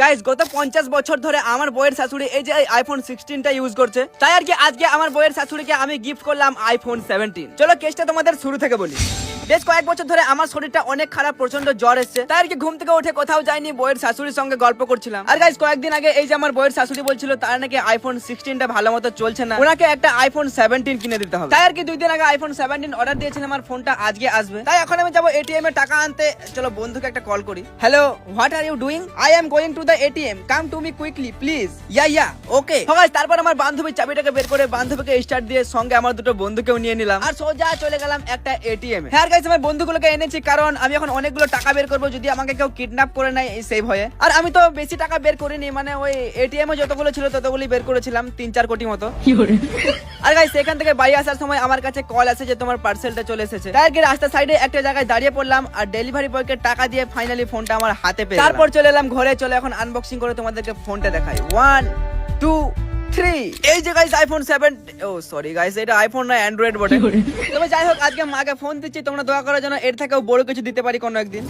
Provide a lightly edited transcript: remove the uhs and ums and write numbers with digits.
Guys গত 50 বছর ধরে আমার বইয়ের শাশুড়ি এই যে আইফোন 16টা ইউজ করছে, তাই আর কি আজকে আমার বইয়ের শাশুড়িকে আমি গিফট করলাম আইফোন 17। চলো কেসটা তোমাদের শুরু থেকে বলি। বেশ কয়েক বছর ধরে আমার শরীরটা অনেক খারাপ, প্রচন্ড জ্বর এসেছে, তাই আর কি ঘুম থেকে উঠে কোথাও যাইনি, বইয়ের শাশুড়ির সঙ্গে গল্প করছিলাম। আর গাইস কয়েকদিন আগে এই যে আমার বইয়ের শাশুড়ি বলছিল তার নাকি আইফোন 16টা ভালো মতো চলছে না, ওনাকে একটা আইফোন 17 কিনে দিতে হবে। তাই আর কি 2 দিন আগে আইফোন 17 অর্ডার দিয়েছিলাম, আমার ফোনটা আজকে আসবে। তাই এখন আমি যাবো এটিএম এ টাকা আনতে। চলো বন্ধুকে একটা কল করি। Hello, what are you doing? I am going to the ATM, come to me quickly please. Yeah okay. তারপর আমার বান্ধবীর চাবিটাকে বের করে বান্ধবীকে স্টার্ট দিয়ে সঙ্গে আমার দুটো বন্ধুকেও নিয়ে নিলাম আর সোজা চলে গেলাম একটা এটিএম এ। হ্যাঁ গাইস, আমার বন্ধুগুলোকে এনেছি কারণ আমি এখন অনেকগুলো টাকা বের করবো যদি আমাকে কেউ কিডন্যাপ করে নেয় সেই ভয়ে। আর আমি তো বেশি টাকা বের করিনি, মানে ওই এটিএম এ যতগুলো ছিল ততগুলি বের করেছিলাম, 3-4 কোটি মতো। আর গাইস সেখান থেকে বাড়ি আসার সময় আমার কাছে কল আসে যে তোমার পার্সেলটা চলে এসেছে। তাই আর কি রাস্তার সাইডে একটা জায়গায় দাঁড়িয়ে পড়লাম আর ডেলিভারি বয়কে টাকা দিয়ে ফাইনালি ফোনটা আমার হাতে পেয়ে তারপর চলে এলাম ঘরে। চলে এখন আনবক্সিং করে তোমাদেরকে ফোনটা দেখাই। 1 2 3। এই যে গাইস আইফোন 7, ও সরি গাইস এটা আইফোন না অ্যান্ড্রয়েড বটে। তবে যাই হোক আজকে মাকে ফোন দিচ্ছি, তোমরা দোয়া করার জন্য এর থেকেও বড় কিছু দিতে পারি কোনো একদিন।